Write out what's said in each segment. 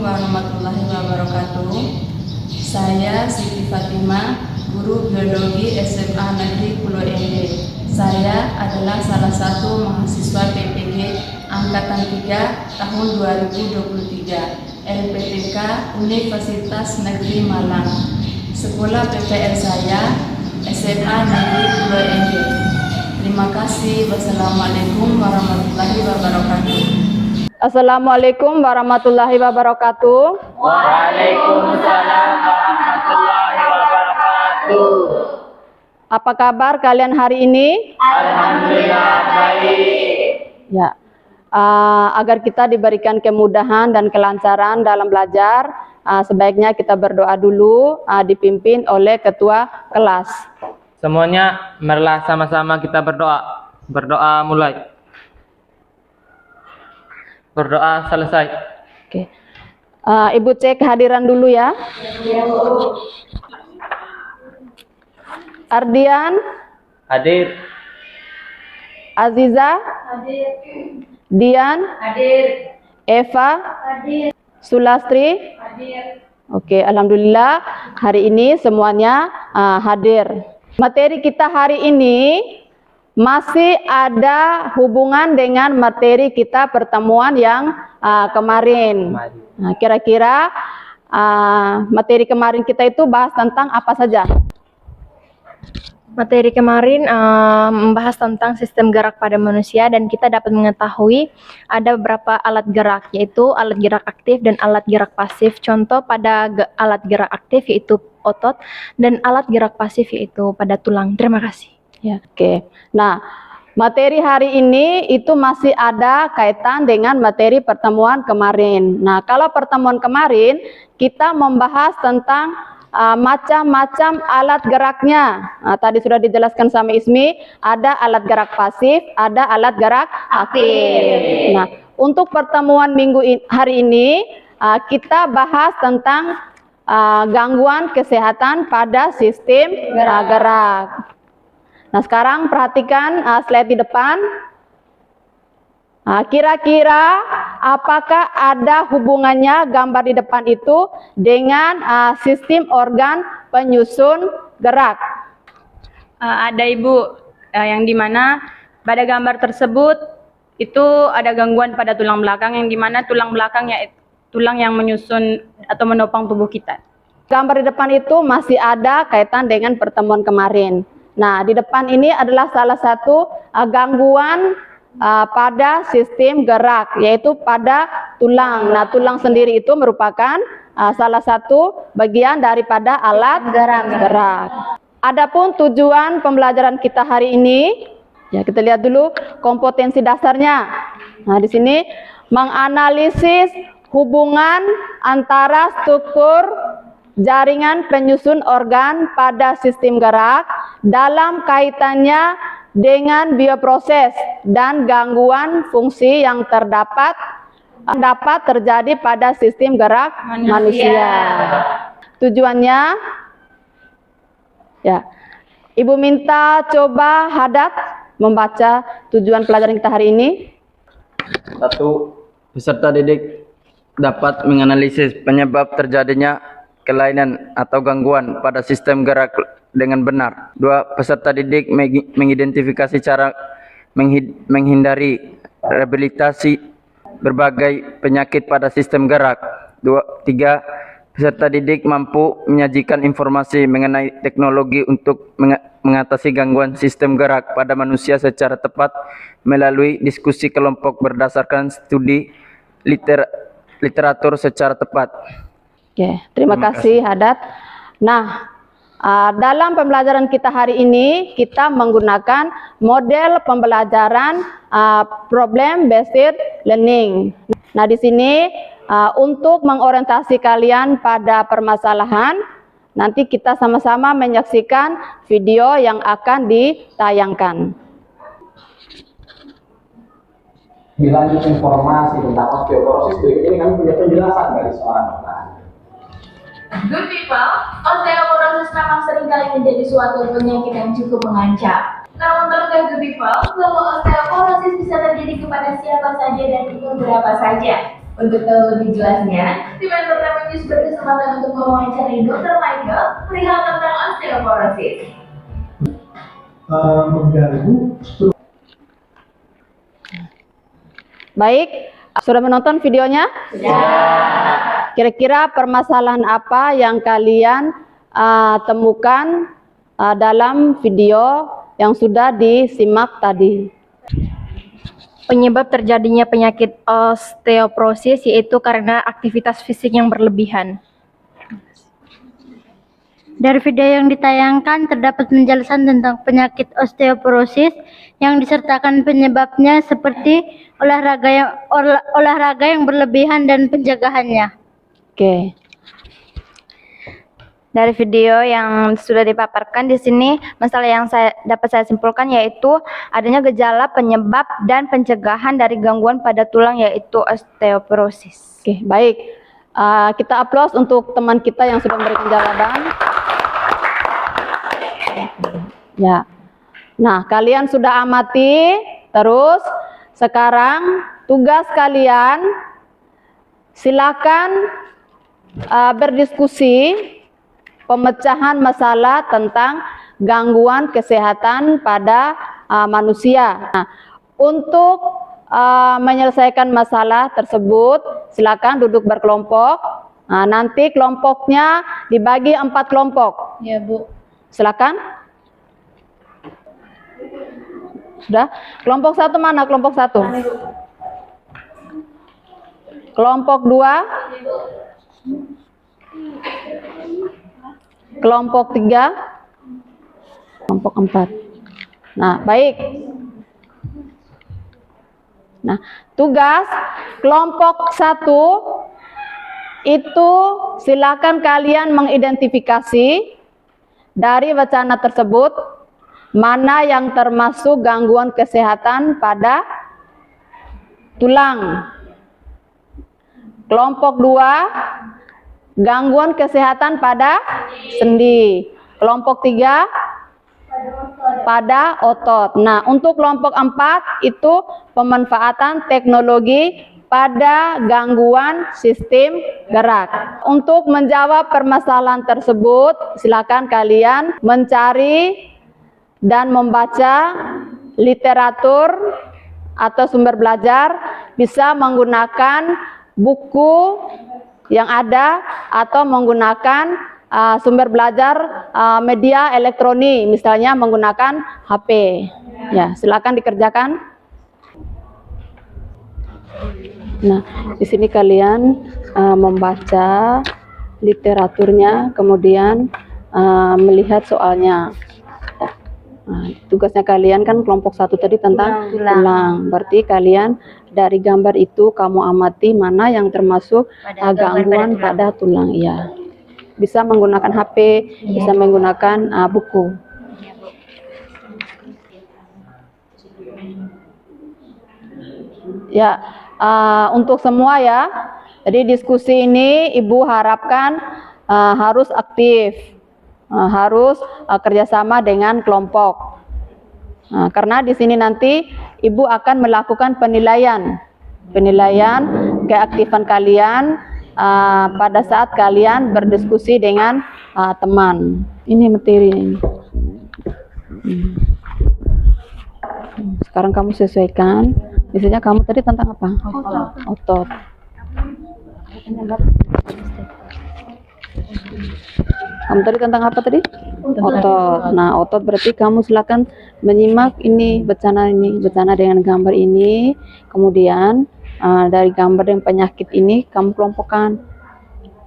warahmatullahi wabarakatuh. Saya Siti Fatimah, guru biologi SMA Negeri Pulau Ende. Saya adalah salah satu mahasiswa PPG Angkatan 3 tahun 2023 LPTK Universitas Negeri Malang. Sekolah PPR saya SMA Negeri Pulau Ende. Terima kasih. Wassalamualaikum warahmatullahi wabarakatuh. Assalamualaikum warahmatullahi wabarakatuh. Waalaikumsalam warahmatullahi wabarakatuh. Apa kabar kalian hari ini? Alhamdulillah baik. Ya, agar kita diberikan kemudahan dan kelancaran dalam belajar, sebaiknya kita berdoa dulu, dipimpin oleh ketua kelas. Semuanya marilah sama-sama kita berdoa. Berdoa mulai. Berdoa selesai. Oke. Ibu cek kehadiran dulu ya. Ardian, Hadir. Aziza, Hadir. Dian, Hadir. Eva, Hadir. Sulastri. Hadir. Oke, alhamdulillah hari ini semuanya hadir. Materi kita hari ini masih ada hubungan dengan materi kita pertemuan yang kemarin. Nah, kira-kira materi kemarin kita itu bahas tentang apa saja? Materi kemarin membahas tentang sistem gerak pada manusia, dan kita dapat mengetahui ada beberapa alat gerak, yaitu alat gerak aktif dan alat gerak pasif. Contoh pada alat gerak aktif yaitu otot, dan alat gerak pasif yaitu pada tulang. Terima kasih. Ya, oke. Nah, materi hari ini itu masih ada kaitan dengan materi pertemuan kemarin. Nah, kalau pertemuan kemarin kita membahas tentang macam-macam alat geraknya. Nah, tadi sudah dijelaskan sama Ismi, ada alat gerak pasif, ada alat gerak aktif. Nah, untuk pertemuan hari ini kita bahas tentang gangguan kesehatan pada sistem gerak. Nah, sekarang perhatikan slide di depan. Kira-kira apakah ada hubungannya gambar di depan itu dengan sistem organ penyusun gerak? Ada Ibu, yang dimana pada gambar tersebut itu ada gangguan pada tulang belakang, yang dimana tulang belakang ya tulang yang menyusun atau menopang tubuh kita. Gambar di depan itu masih ada kaitan dengan pertemuan kemarin. Nah, di depan ini adalah salah satu gangguan pada sistem gerak, yaitu pada tulang. Nah, tulang sendiri itu merupakan salah satu bagian daripada alat gerak. Adapun tujuan pembelajaran kita hari ini, ya kita lihat dulu kompetensi dasarnya. Nah, di sini menganalisis hubungan antara struktur jaringan penyusun organ pada sistem gerak dalam kaitannya dengan bioproses dan gangguan fungsi yang dapat terjadi pada sistem gerak manusia. Tujuannya, ya, Ibu minta coba Hadat membaca tujuan pelajaran kita hari ini. 1. Peserta didik dapat menganalisis penyebab terjadinya kelainan atau gangguan pada sistem gerak dengan benar. 2. Peserta didik mengidentifikasi cara menghindari rehabilitasi berbagai penyakit pada sistem gerak. 3. Peserta didik mampu menyajikan informasi mengenai teknologi untuk mengatasi gangguan sistem gerak pada manusia secara tepat melalui diskusi kelompok berdasarkan studi literatur secara tepat. Oke, terima kasih Hadat. Nah, dalam pembelajaran kita hari ini kita menggunakan model pembelajaran problem based learning. Nah, di sini untuk mengorientasi kalian pada permasalahan, nanti kita sama-sama menyaksikan video yang akan ditayangkan. Dilanjut informasi tentang osteoporosis, berikut ini kami punya penjelasan dari seorang dokter. Good people, osteoporosis memang seringkali menjadi suatu penyakit yang cukup mengancam. Namun tahukah good people bahwa osteoporosis bisa terjadi kepada siapa saja dan umur berapa saja? Untuk tahu lebih jelasnya, tim Entertainment News berkesempatan untuk mewawancarai Dr. Michael perihal tentang osteoporosis. Mengganggu Baik, sudah menonton videonya? Kira-kira permasalahan apa yang kalian temukan dalam video yang sudah disimak tadi? Penyebab terjadinya penyakit osteoporosis yaitu karena aktivitas fisik yang berlebihan. Dari video yang ditayangkan terdapat penjelasan tentang penyakit osteoporosis yang disertakan penyebabnya seperti olahraga yang berlebihan dan pencegahannya. Oke. Dari video yang sudah dipaparkan di sini, masalah yang dapat saya simpulkan yaitu adanya gejala penyebab dan pencegahan dari gangguan pada tulang yaitu osteoporosis. Oke, baik. Kita aplaus untuk teman kita yang sudah memberikan jawaban. Ya. Nah, kalian sudah amati, terus sekarang tugas kalian silakan berdiskusi pemecahan masalah tentang gangguan kesehatan pada manusia. Nah, untuk menyelesaikan masalah tersebut, silakan duduk berkelompok. Nah, nanti kelompoknya dibagi 4 kelompok. Ya, Bu. Silakan. Sudah? Kelompok 1 mana? Kelompok 1. Kelompok 2. Kelompok 3. Kelompok 4. Nah, baik. Nah, tugas kelompok 1 itu silakan kalian mengidentifikasi dari wacana tersebut mana yang termasuk gangguan kesehatan pada tulang. Kelompok 2, gangguan kesehatan pada sendi. Kelompok 3, pada otot. Nah, untuk kelompok 4 itu pemanfaatan teknologi pada gangguan sistem gerak. Untuk menjawab permasalahan tersebut, silakan kalian mencari dan membaca literatur atau sumber belajar, bisa menggunakan buku yang ada atau menggunakan sumber belajar media elektronik, misalnya menggunakan HP. Ya, silakan dikerjakan. Nah, di sini kalian membaca literaturnya, kemudian melihat soalnya. Nah, tugasnya kalian kan kelompok 1 tadi tentang tulang. Berarti kalian dari gambar itu kamu amati mana yang termasuk gangguan pada tulang. Iya. Bisa menggunakan HP, bisa menggunakan buku. Ya, untuk semua ya. Jadi diskusi ini Ibu harapkan harus aktif, harus kerjasama dengan kelompok. Karena di sini nanti Ibu akan melakukan penilaian keaktifan kalian pada saat kalian berdiskusi dengan teman. Ini materi ini. Sekarang kamu sesuaikan. Misalnya kamu tadi tentang apa? Otot. Kamu tadi tentang apa tadi? Otot. Nah, otot berarti kamu silakan menyimak ini bacaan dengan gambar ini. Kemudian dari gambar dan penyakit ini kamu kelompokkan.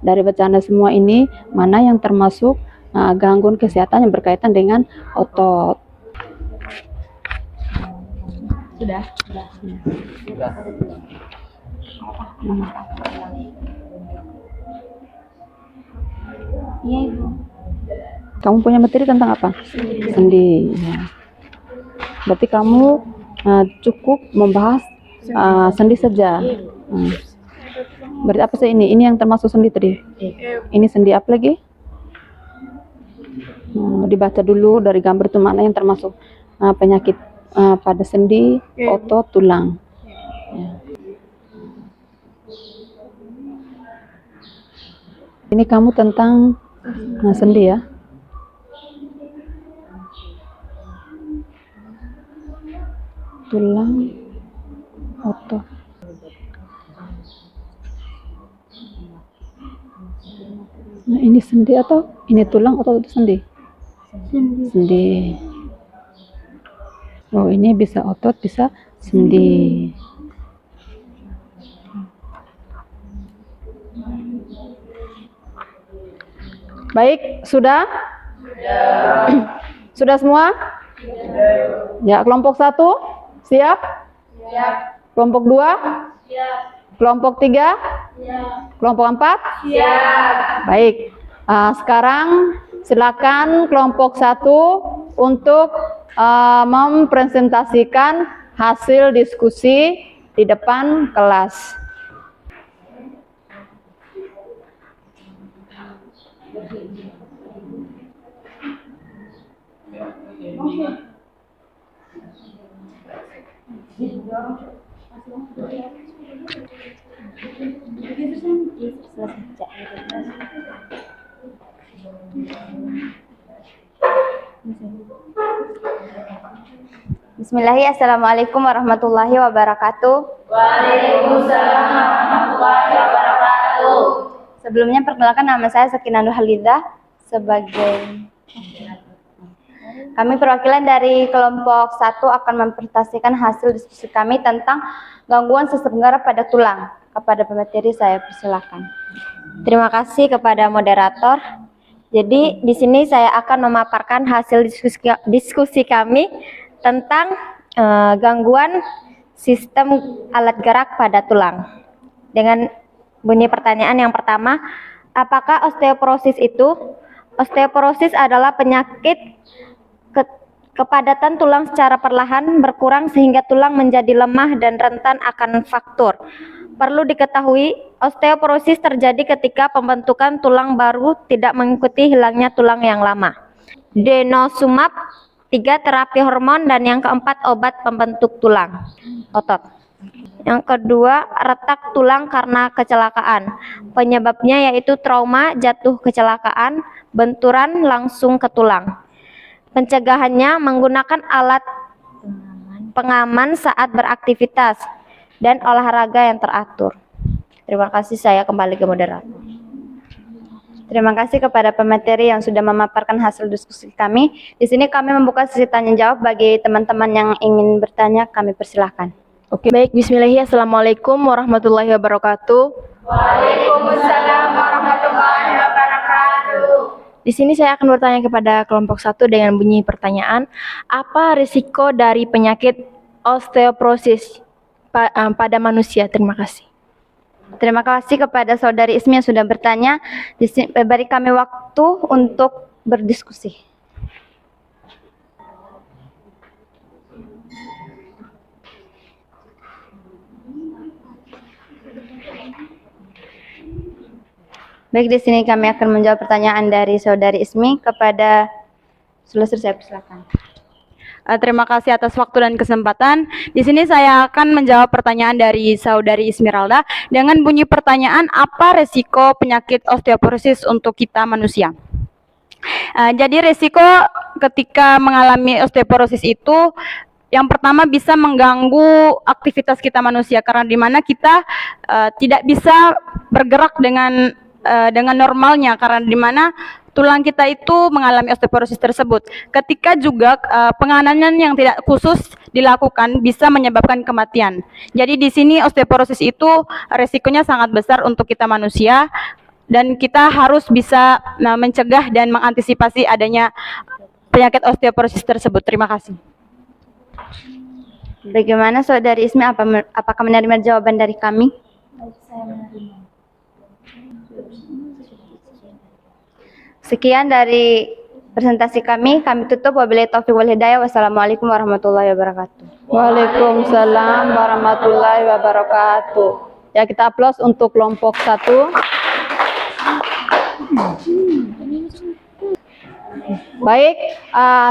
Dari bacaan semua ini mana yang termasuk gangguan kesehatan yang berkaitan dengan otot. Sudah. Iya, Ibu. Kamu punya materi tentang apa? Sendi. Ya. Berarti kamu cukup membahas sendi saja. Berarti apa sih ini? Ini yang termasuk sendi tadi. Ini sendi apa lagi? Dibaca dulu dari gambar itu mana yang termasuk penyakit pada sendi, otot, tulang. Ya. Ini kamu tentang sendi ya. Tulang, otot. Nah, ini sendi atau ini tulang atau itu sendi? Sendi. Oh, ini bisa otot, bisa sendi. Baik, sudah? Sudah semua? Ya, kelompok 1 siap? Siap. Kelompok 2? Siap. Kelompok 3? Siap. Kelompok 4? Siap. Baik. Sekarang silakan kelompok 1 untuk mempresentasikan hasil diskusi di depan kelas. Bismillahirrahmanirrahim. Assalamualaikum warahmatullahi wabarakatuh. Waalaikumsalam warahmatullahi wabarakatuh. Sebelumnya perkenalkan, nama saya Sakinah Nur Halidah sebagai kami perwakilan dari kelompok 1 akan mempresentasikan hasil diskusi kami tentang gangguan sistem gerak pada tulang. Kepada pemateri saya persilakan. Terima kasih kepada moderator. Jadi di sini saya akan memaparkan hasil diskusi kami tentang gangguan sistem alat gerak pada tulang. Dengan bunyi pertanyaan yang pertama, apakah osteoporosis itu? Osteoporosis adalah penyakit kepadatan tulang secara perlahan berkurang sehingga tulang menjadi lemah dan rentan akan fraktur. Perlu diketahui, osteoporosis terjadi ketika pembentukan tulang baru tidak mengikuti hilangnya tulang yang lama. Denosumab, 3 terapi hormon, dan yang keempat obat pembentuk tulang otot. Yang kedua, retak tulang karena kecelakaan. Penyebabnya yaitu trauma, jatuh kecelakaan, benturan langsung ke tulang. Pencegahannya menggunakan alat pengaman saat beraktivitas dan olahraga yang teratur. Terima kasih, saya kembali ke moderator. Terima kasih kepada pemateri yang sudah memaparkan hasil diskusi kami. Di sini kami membuka sesi tanya jawab bagi teman-teman yang ingin bertanya, kami persilahkan. Oke, baik. Bismillahirrahmanirrahim. Assalamualaikum warahmatullahi wabarakatuh. Waalaikumsalam warahmatullahi wabarakatuh. Di sini saya akan bertanya kepada kelompok 1 dengan bunyi pertanyaan, apa risiko dari penyakit osteoporosis pada manusia? Terima kasih. Terima kasih kepada saudari Ismi yang sudah bertanya. Beri kami waktu untuk berdiskusi. Baik, di sini kami akan menjawab pertanyaan dari saudari Ismi kepada Sulawesi. Saya persilakan. Terima kasih atas waktu dan kesempatan. Di sini saya akan menjawab pertanyaan dari saudari Ismiralda dengan bunyi pertanyaan, apa resiko penyakit osteoporosis untuk kita manusia? Jadi resiko ketika mengalami osteoporosis itu yang pertama bisa mengganggu aktivitas kita manusia, karena di mana kita tidak bisa bergerak dengan normalnya, karena di mana tulang kita itu mengalami osteoporosis tersebut. Ketika juga penanganan yang tidak khusus dilakukan bisa menyebabkan kematian. Jadi di sini osteoporosis itu resikonya sangat besar untuk kita manusia, dan kita harus bisa mencegah dan mengantisipasi adanya penyakit osteoporosis tersebut. Terima kasih. Bagaimana saudari Ismi, apakah menerima jawaban dari kami? Saya menerima. Sekian dari presentasi kami tutup. Wabillahi taufiq wal hidayah. Wassalamualaikum warahmatullahi wabarakatuh. Waalaikumsalam warahmatullahi wabarakatuh. Ya, kita aplaus untuk kelompok 1. Baik,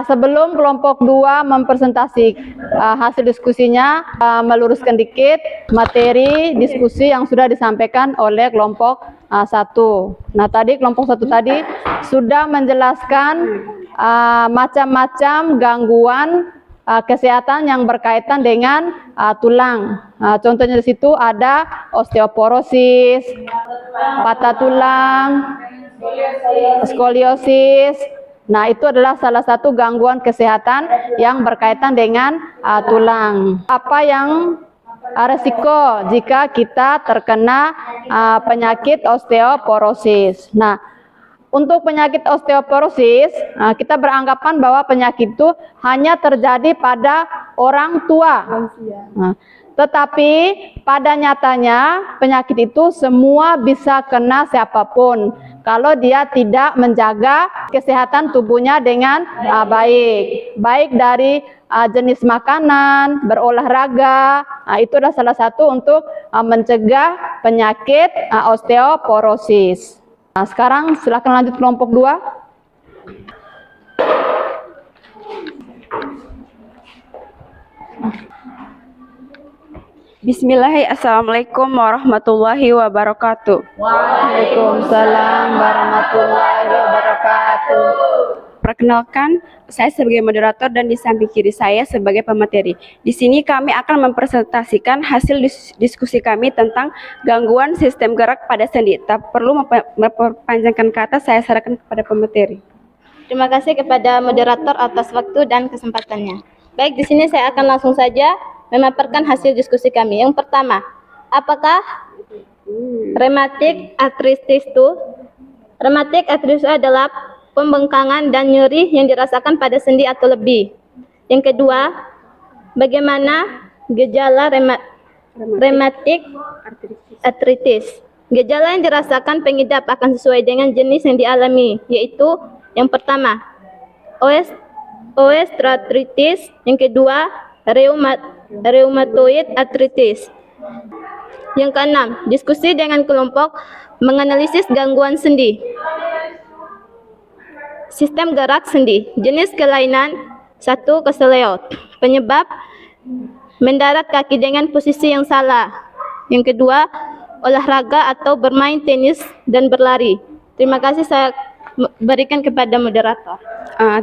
sebelum kelompok 2 mempresentasi hasil diskusinya, meluruskan dikit materi diskusi yang sudah disampaikan oleh kelompok 1. Nah, tadi kelompok 1 tadi sudah menjelaskan macam-macam gangguan kesehatan yang berkaitan dengan tulang. Contohnya di situ ada osteoporosis, patah tulang, skoliosis. Nah, itu adalah salah satu gangguan kesehatan yang berkaitan dengan tulang. Apa yang resiko jika kita terkena penyakit osteoporosis? Nah, untuk penyakit osteoporosis, kita beranggapan bahwa penyakit itu hanya terjadi pada orang tua. Nah, tetapi pada nyatanya penyakit itu semua bisa kena siapapun kalau dia tidak menjaga kesehatan tubuhnya dengan baik dari jenis makanan, berolahraga. Itu adalah salah satu untuk mencegah penyakit osteoporosis. Nah, sekarang silakan lanjut kelompok 2. Bismillahirrahmanirrahim. Assalamualaikum warahmatullahi wabarakatuh. Waalaikumsalam warahmatullahi wabarakatuh. Perkenalkan, saya sebagai moderator dan di samping kiri saya sebagai pemateri. Di sini kami akan mempresentasikan hasil diskusi kami tentang gangguan sistem gerak pada sendi. Tak perlu memperpanjangkan kata, saya serahkan kepada pemateri. Terima kasih kepada moderator atas waktu dan kesempatannya. Baik, di sini saya akan langsung saja memaparkan hasil diskusi kami. Yang pertama, apakah rheumatic arthritis itu? Rheumatic arthritis adalah pembengkangan dan nyeri yang dirasakan pada sendi atau lebih. Yang kedua, bagaimana gejala rheumatic arthritis? Gejala yang dirasakan pengidap akan sesuai dengan jenis yang dialami, yaitu yang pertama, osteoarthritis, yang kedua, rheumatoid arthritis. Yang keenam, diskusi dengan kelompok menganalisis gangguan sendi. Sistem gerak sendi. Jenis kelainan 1. Keseleo. Penyebab mendarat kaki dengan posisi yang salah. Yang kedua, olahraga atau bermain tenis dan berlari. Terima kasih, saya berikan kepada moderator.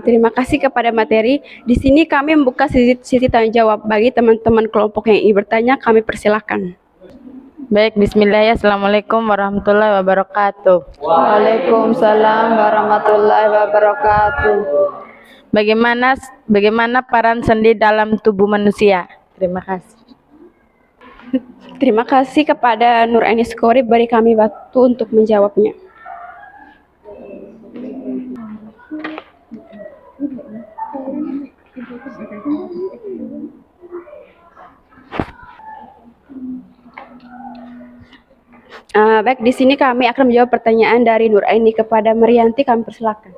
Terima kasih kepada materi. Di sini kami membuka sesi tanya jawab. Bagi teman-teman kelompok yang ingin bertanya, kami persilahkan. Baik, bismillahirrahmanirrahim. Assalamualaikum warahmatullahi wabarakatuh. Waalaikumsalam warahmatullahi wabarakatuh. Bagaimana peran sendi dalam tubuh manusia? Terima kasih. Terima kasih kepada Nur Aini Skori, beri kami waktu untuk menjawabnya. Baik, di sini kami akan menjawab pertanyaan dari Nur Aini kepada Marianti. Kami persilakan.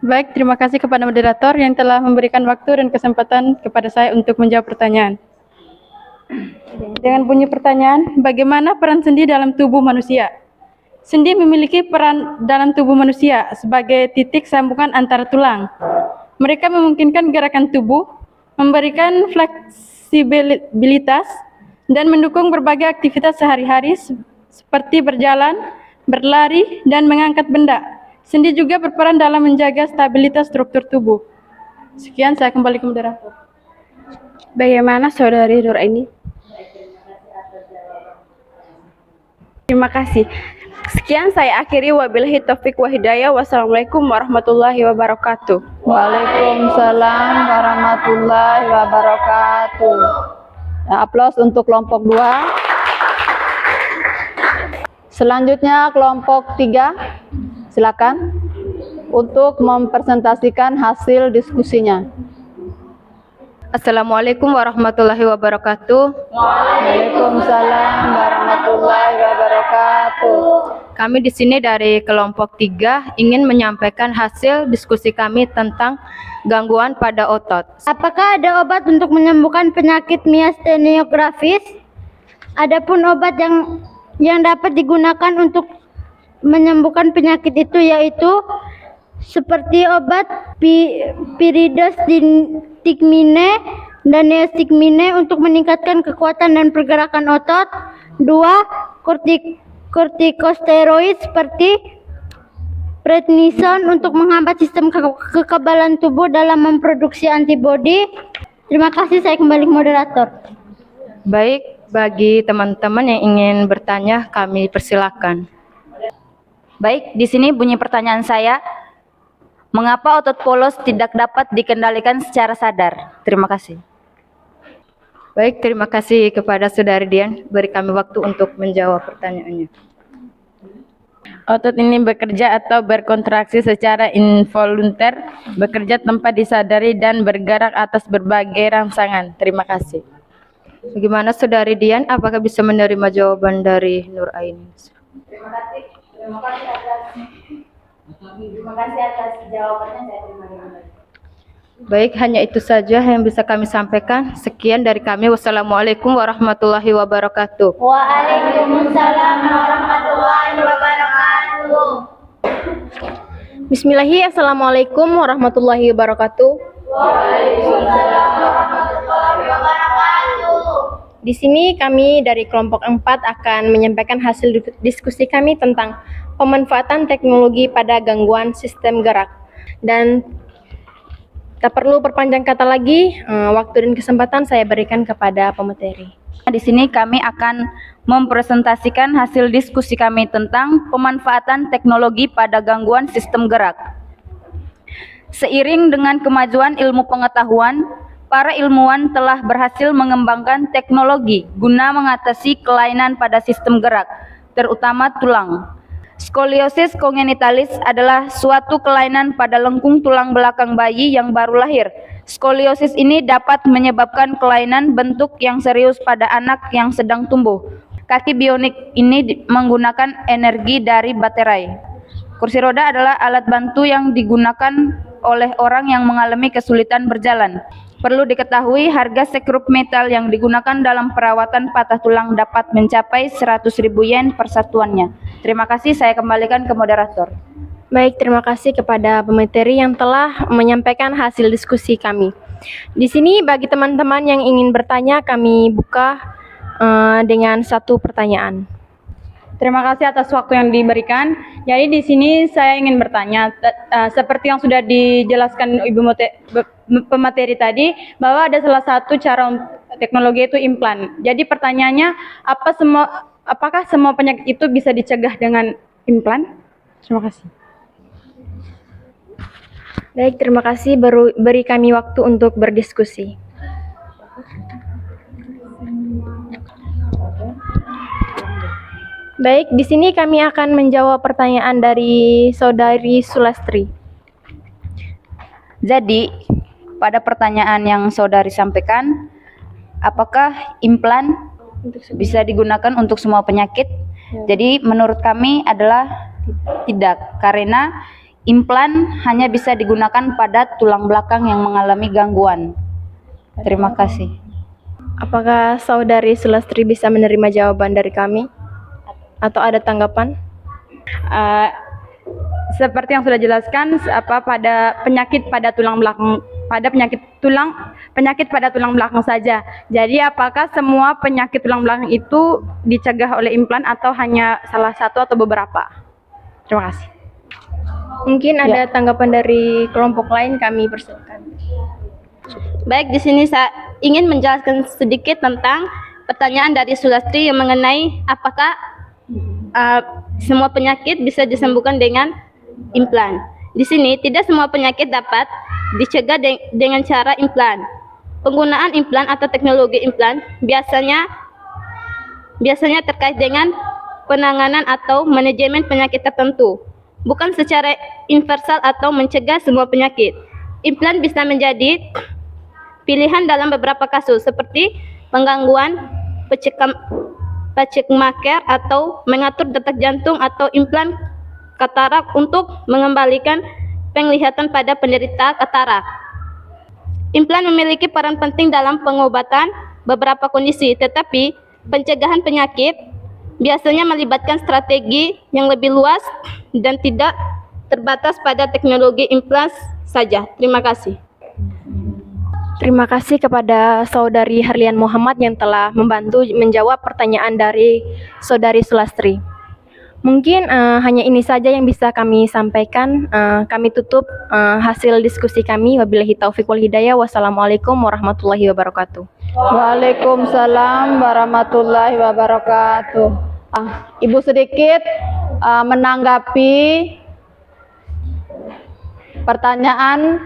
Baik, terima kasih kepada moderator yang telah memberikan waktu dan kesempatan kepada saya untuk menjawab pertanyaan. Dengan bunyi pertanyaan, bagaimana peran sendi dalam tubuh manusia? Sendi memiliki peran dalam tubuh manusia sebagai titik sambungan antara tulang. Mereka memungkinkan gerakan tubuh, memberikan fleksibilitas, dan mendukung berbagai aktivitas sehari-hari seperti berjalan, berlari, dan mengangkat benda. Sendi juga berperan dalam menjaga stabilitas struktur tubuh. Sekian, saya kembali ke moderator. Bagaimana Saudari Nur Aini? Terima kasih. Sekian saya akhiri, wabillahi taufik wa hidayah. Wassalamualaikum warahmatullahi wabarakatuh. Waalaikumsalam warahmatullahi wabarakatuh. Aplaus untuk kelompok 2. Selanjutnya kelompok 3. Silakan untuk mempresentasikan hasil diskusinya. Assalamualaikum warahmatullahi wabarakatuh. Waalaikumsalam warahmatullahi wabarakatuh. Kami di sini dari kelompok 3 ingin menyampaikan hasil diskusi kami tentang gangguan pada otot. Apakah ada obat untuk menyembuhkan penyakit miastenia gravis? Adapun obat yang dapat digunakan untuk menyembuhkan penyakit itu, yaitu seperti obat Pyridox Stigmine dan Neostigmine untuk meningkatkan kekuatan dan pergerakan otot. 2. Kortikosteroid seperti prednison untuk menghambat sistem kekebalan tubuh dalam memproduksi antibodi. Terima kasih, saya kembali ke moderator. Baik, bagi teman-teman yang ingin bertanya, kami persilakan. Baik, di sini bunyi pertanyaan saya. Mengapa otot polos tidak dapat dikendalikan secara sadar? Terima kasih. Baik, terima kasih kepada Saudari Dian. Beri kami waktu untuk menjawab pertanyaannya. Otot ini bekerja atau berkontraksi secara involunter, bekerja tanpa disadari dan bergerak atas berbagai rangsangan. Terima kasih. Bagaimana Saudari Dian? Apakah bisa menerima jawaban dari Nur Aini? Terima kasih. Terima kasih atas jawabannya, saya terima kasih. Baik, hanya itu saja yang bisa kami sampaikan. Sekian dari kami. Wassalamualaikum warahmatullahi wabarakatuh. Waalaikumsalam warahmatullahi wabarakatuh. Bismillahirrahmanirrahim. Assalamualaikum warahmatullahi wabarakatuh. Waalaikumsalam warahmatullahi wabarakatuh. Di sini kami dari kelompok 4 akan menyampaikan hasil diskusi kami tentang pemanfaatan teknologi pada gangguan sistem gerak. Dan tak perlu perpanjang kata lagi, waktu dan kesempatan saya berikan kepada pemateri. Di sini kami akan mempresentasikan hasil diskusi kami tentang pemanfaatan teknologi pada gangguan sistem gerak. Seiring dengan kemajuan ilmu pengetahuan, para ilmuwan telah berhasil mengembangkan teknologi guna mengatasi kelainan pada sistem gerak, terutama tulang. Skoliosis kongenitalis adalah suatu kelainan pada lengkung tulang belakang bayi yang baru lahir. Skoliosis ini dapat menyebabkan kelainan bentuk yang serius pada anak yang sedang tumbuh. Kaki bionik ini menggunakan energi dari baterai. Kursi roda adalah alat bantu yang digunakan oleh orang yang mengalami kesulitan berjalan. Perlu diketahui, harga sekrup metal yang digunakan dalam perawatan patah tulang dapat mencapai 100.000 yen per satuannya. Terima kasih, saya kembalikan ke moderator. Baik, terima kasih kepada pemateri yang telah menyampaikan hasil diskusi kami. Di sini bagi teman-teman yang ingin bertanya, kami buka dengan satu pertanyaan. Terima kasih atas waktu yang diberikan. Jadi di sini saya ingin bertanya, seperti yang sudah dijelaskan Ibu pemateri tadi, bahwa ada salah satu cara teknologi itu implan. Jadi pertanyaannya, apakah semua penyakit itu bisa dicegah dengan implan? Terima kasih. Baik, terima kasih. Beri kami waktu untuk berdiskusi. Baik, di sini kami akan menjawab pertanyaan dari Saudari Sulastri. Jadi, pada pertanyaan yang saudari sampaikan, apakah implan bisa digunakan untuk semua penyakit? Jadi, menurut kami adalah tidak, karena implan hanya bisa digunakan pada tulang belakang yang mengalami gangguan. Terima kasih. Apakah Saudari Sulastri bisa menerima jawaban dari kami? Atau ada tanggapan? Seperti yang sudah dijelaskan, pada penyakit pada tulang belakang, penyakit pada tulang belakang saja. Jadi apakah semua penyakit tulang belakang itu dicegah oleh implan atau hanya salah satu atau beberapa? Terima kasih. Mungkin ada tanggapan dari kelompok lain, kami persilakan. Baik, di sini saya ingin menjelaskan sedikit tentang pertanyaan dari Sulastri yang mengenai apakah semua penyakit bisa disembuhkan dengan implan. Di sini tidak semua penyakit dapat dicegah dengan cara implan. Penggunaan implan atau teknologi implan biasanya terkait dengan penanganan atau manajemen penyakit tertentu, bukan secara universal atau mencegah semua penyakit. Implan bisa menjadi pilihan dalam beberapa kasus seperti penggangguan pacemaker atau mengatur detak jantung, atau implan katarak untuk mengembalikan penglihatan pada penderita katarak. Implan memiliki peran penting dalam pengobatan beberapa kondisi, tetapi pencegahan penyakit biasanya melibatkan strategi yang lebih luas dan tidak terbatas pada teknologi implan saja. Terima kasih. Terima kasih kepada Saudari Herlian Muhammad yang telah membantu menjawab pertanyaan dari Saudari Sulastri. Mungkin hanya ini saja yang bisa kami sampaikan. Kami tutup hasil diskusi kami. Wabillahi taufiq wal hidayah. Wassalamualaikum warahmatullahi wabarakatuh. Waalaikumsalam warahmatullahi wabarakatuh. Ibu sedikit menanggapi pertanyaan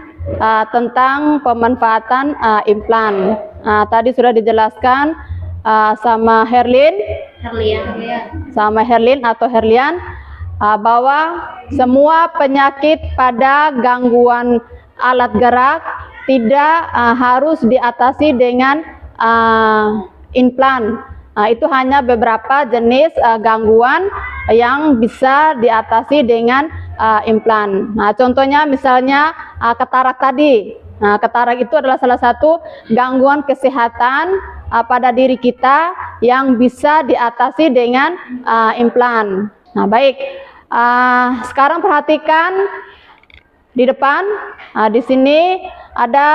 tentang pemanfaatan implan. Tadi sudah dijelaskan sama Herlian bahwa semua penyakit pada gangguan alat gerak tidak harus diatasi dengan implan. Itu hanya beberapa jenis gangguan yang bisa diatasi dengan implan. Contohnya misalnya katarak tadi. Katarak itu adalah salah satu gangguan kesehatan pada diri kita yang bisa diatasi dengan implan. Baik. Sekarang perhatikan di depan. Di sini ada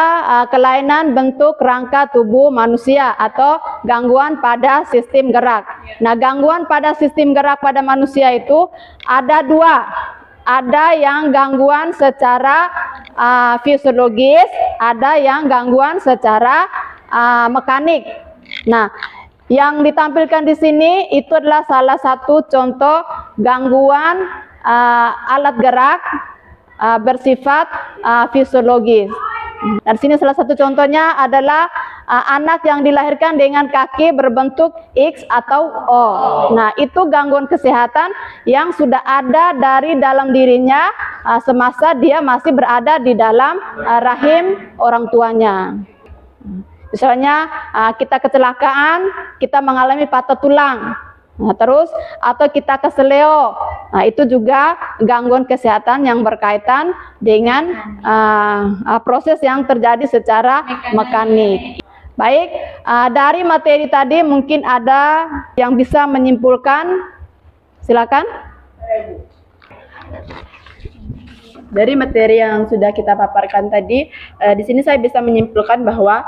kelainan bentuk rangka tubuh manusia atau gangguan pada sistem gerak. Gangguan pada sistem gerak pada manusia itu ada dua. Ada yang gangguan secara fisiologis, ada yang gangguan secara mekanik. Yang ditampilkan di sini itu adalah salah satu contoh gangguan alat gerak bersifat fisiologis. Dan sini salah satu contohnya adalah anak yang dilahirkan dengan kaki berbentuk X atau O. Itu gangguan kesehatan yang sudah ada dari dalam dirinya semasa dia masih berada di dalam rahim orang tuanya. Misalnya kita kecelakaan, kita mengalami patah tulang. Terus atau kita keseleo, itu juga gangguan kesehatan yang berkaitan dengan proses yang terjadi secara mekanik. Baik, dari materi tadi mungkin ada yang bisa menyimpulkan, silakan. Dari materi yang sudah kita paparkan tadi, di sini saya bisa menyimpulkan bahwa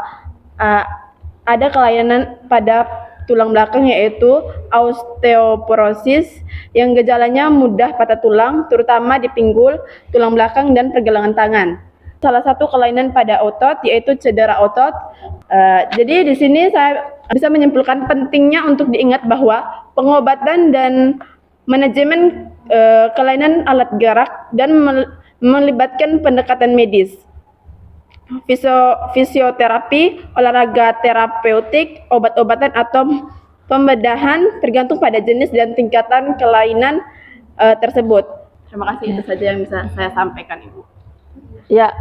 ada kelainan pada tulang belakang yaitu osteoporosis yang gejalanya mudah patah tulang, terutama di pinggul, tulang belakang, dan pergelangan tangan. Salah satu kelainan pada otot yaitu cedera otot. Jadi di sini saya bisa menyimpulkan pentingnya untuk diingat bahwa pengobatan dan manajemen kelainan alat gerak dan melibatkan pendekatan medis. Fisioterapi, olahraga terapeutik, obat-obatan atau pembedahan tergantung pada jenis dan tingkatan kelainan tersebut. Terima kasih, itu saja yang bisa saya sampaikan, Ibu. Ya,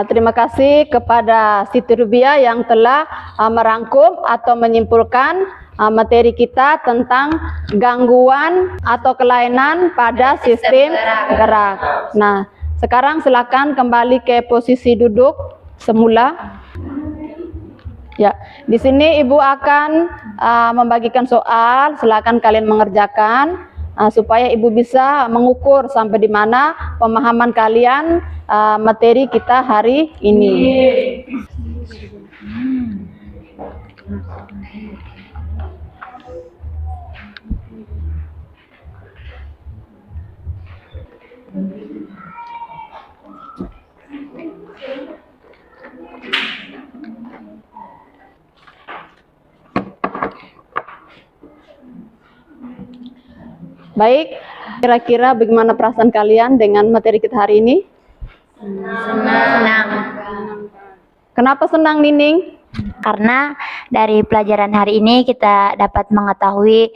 terima kasih kepada Siti Rubia yang telah merangkum atau menyimpulkan materi kita tentang gangguan atau kelainan pada sistem gerak. Sekarang silakan kembali ke posisi duduk semula. Ya, di sini Ibu akan membagikan soal, silakan kalian mengerjakan supaya Ibu bisa mengukur sampai di mana pemahaman kalian materi kita hari ini. Baik, kira-kira bagaimana perasaan kalian dengan materi kita hari ini? Senang. Kenapa senang, Nining? Karena dari pelajaran hari ini kita dapat mengetahui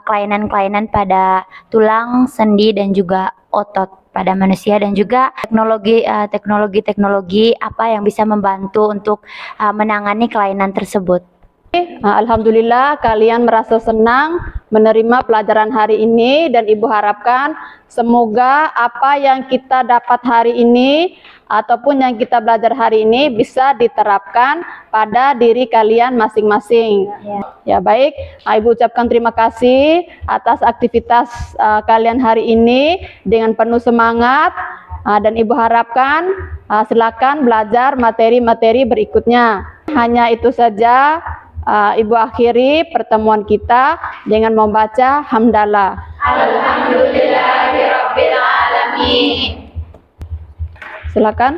kelainan-kelainan pada tulang, sendi, dan juga otot pada manusia, dan juga teknologi apa yang bisa membantu untuk menangani kelainan tersebut. Alhamdulillah kalian merasa senang menerima pelajaran hari ini dan Ibu harapkan semoga apa yang kita dapat hari ini ataupun yang kita belajar hari ini bisa diterapkan pada diri kalian masing-masing. Ya baik, Ibu ucapkan terima kasih atas aktivitas kalian hari ini dengan penuh semangat dan Ibu harapkan silakan belajar materi-materi berikutnya. Hanya itu saja. Ibu akhiri pertemuan kita dengan membaca hamdalah. Alhamdulillahirabbil alamin. Silakan.